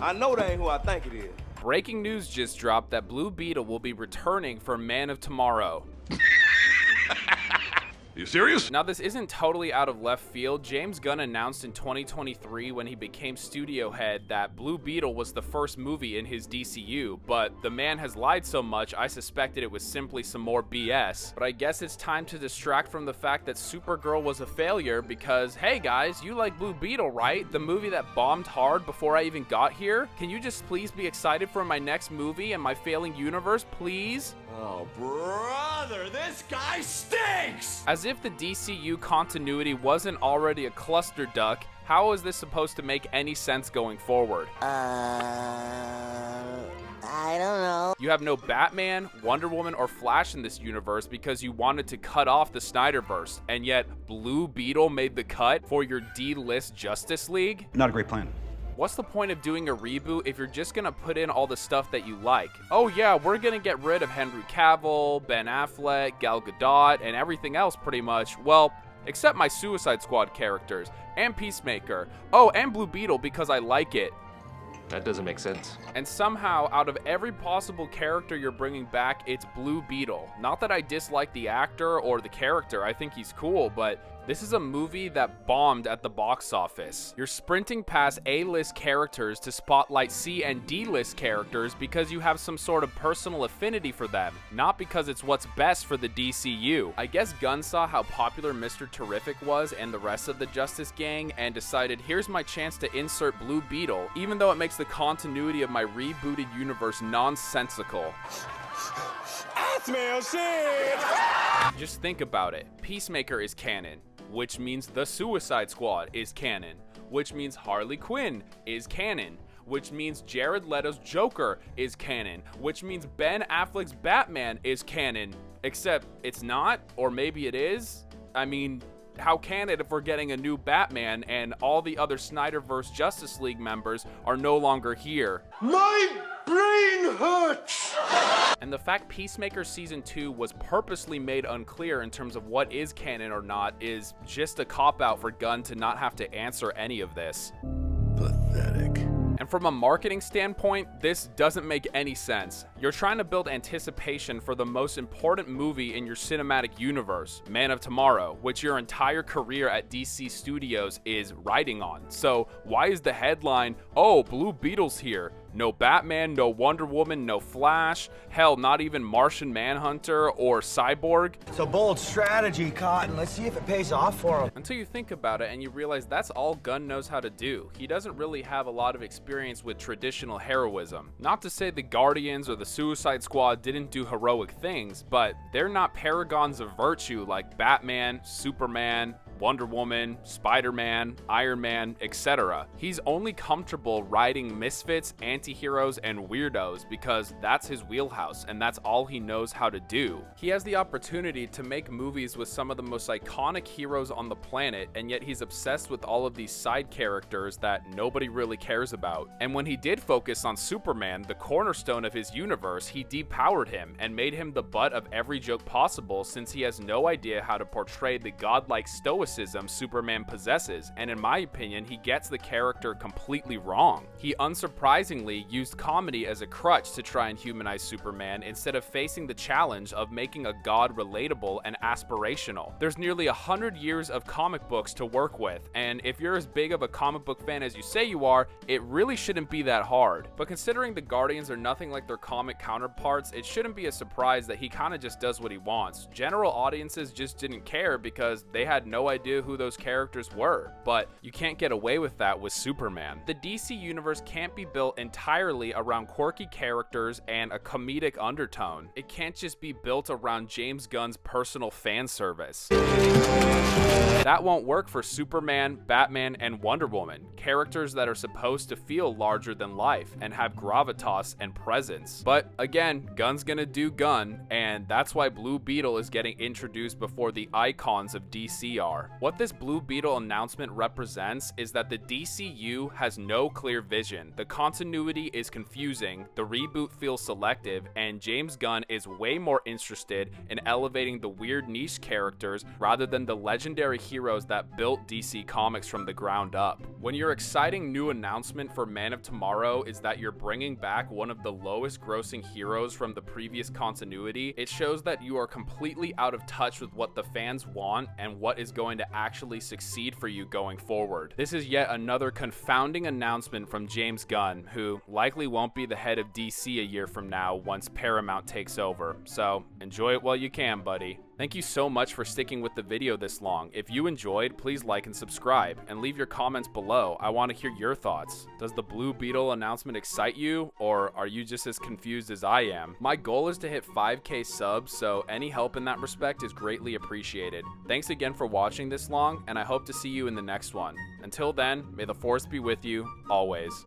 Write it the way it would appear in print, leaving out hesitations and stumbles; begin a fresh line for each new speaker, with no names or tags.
I know that ain't who I think it is.
Breaking news just dropped that Blue Beetle will be returning for Man of Tomorrow.
You serious?
Now, this isn't totally out of left field. James Gunn announced in 2023 when he became studio head that Blue Beetle was the first movie in his DCU, but the man has lied so much I suspected it was simply some more BS. But I guess it's time to distract from the fact that Supergirl was a failure because, hey guys, you like Blue Beetle, right? The movie that bombed hard before I even got here? Can you just please be excited for my next movie and my failing universe, please?
Oh, brother, this guy stinks!
As if the DCU continuity wasn't already a cluster duck, how is this supposed to make any sense going forward?
I don't know.
You have no Batman, Wonder Woman, or Flash in this universe because you wanted to cut off the Snyderverse, and yet Blue Beetle made the cut for your D-list Justice League?
Not a great plan.
What's the point of doing a reboot if you're just gonna put in all the stuff that you like? Oh yeah, we're gonna get rid of Henry Cavill, Ben Affleck, Gal Gadot, and everything else pretty much. Well, except my Suicide Squad characters, and Peacemaker. Oh, and Blue Beetle because I like it.
That doesn't make sense.
And somehow, out of every possible character you're bringing back, it's Blue Beetle. Not that I dislike the actor or the character, I think he's cool, but this is a movie that bombed at the box office. You're sprinting past A-list characters to spotlight C and D-list characters because you have some sort of personal affinity for them, not because it's what's best for the DCU. I guess Gunn saw how popular Mr. Terrific was and the rest of the Justice Gang and decided, here's my chance to insert Blue Beetle, even though it makes the continuity of my rebooted universe nonsensical.
I smell shit!
Just think about it. Peacemaker is canon, which means the Suicide Squad is canon, which means Harley Quinn is canon, which means Jared Leto's Joker is canon, which means Ben Affleck's Batman is canon, except it's not, or maybe it is. I mean, how can it if we're getting a new Batman and all the other Snyderverse Justice League members are no longer here?
My brain hurts!
And the fact Peacemaker Season 2 was purposely made unclear in terms of what is canon or not is just a cop-out for Gunn to not have to answer any of this.
Pathetic.
And from a marketing standpoint, this doesn't make any sense. You're trying to build anticipation for the most important movie in your cinematic universe, Man of Tomorrow, which your entire career at DC Studios is riding on. So why is the headline, oh, Blue Beetle's here? No Batman, no Wonder Woman, no Flash, hell, not even Martian Manhunter or Cyborg.
It's a bold strategy, Cotton. Let's see if it pays off for him.
Until you think about it and you realize that's all Gunn knows how to do. He doesn't really have a lot of experience with traditional heroism. Not to say the Guardians or the Suicide Squad didn't do heroic things, but they're not paragons of virtue like Batman, Superman, Wonder Woman, Spider-Man, Iron Man, etc. He's only comfortable writing misfits, anti-heroes, and weirdos because that's his wheelhouse and that's all he knows how to do. He has the opportunity to make movies with some of the most iconic heroes on the planet, and yet he's obsessed with all of these side characters that nobody really cares about. And when he did focus on Superman, the cornerstone of his universe, he depowered him and made him the butt of every joke possible since he has no idea how to portray the godlike stoicism Superman possesses, and in my opinion, he gets the character completely wrong. He unsurprisingly used comedy as a crutch to try and humanize Superman instead of facing the challenge of making a god relatable and aspirational. There's nearly 100 years of comic books to work with, and if you're as big of a comic book fan as you say you are, it really shouldn't be that hard. But considering the Guardians are nothing like their comic counterparts, it shouldn't be a surprise that he kind of just does what he wants. General audiences just didn't care because they had no idea who those characters were, but you can't get away with that with Superman. The DC universe can't be built entirely around quirky characters and a comedic undertone. It can't just be built around James Gunn's personal fan service. That won't work for Superman, Batman, and Wonder Woman, characters that are supposed to feel larger than life and have gravitas and presence. But again, Gunn's gonna do Gunn, and that's why Blue Beetle is getting introduced before the icons of DC are. more. What this Blue Beetle announcement represents is that the DCU has no clear vision, the continuity is confusing, the reboot feels selective, and James Gunn is way more interested in elevating the weird niche characters rather than the legendary heroes that built DC Comics from the ground up. When your exciting new announcement for Man of Tomorrow is that you're bringing back one of the lowest grossing heroes from the previous continuity, it shows that you are completely out of touch with what the fans want and what is going to actually succeed for you going forward. This is yet another confounding announcement from James Gunn, who likely won't be the head of DC a year from now once Paramount takes over. So enjoy it while you can, buddy. Thank you so much for sticking with the video this long. If you enjoyed, please like and subscribe, and leave your comments below. I want to hear your thoughts. Does the Blue Beetle announcement excite you, or are you just as confused as I am? My goal is to hit 5K subs, so any help in that respect is greatly appreciated. Thanks again for watching this long, and I hope to see you in the next one. Until then, may the Force be with you, always.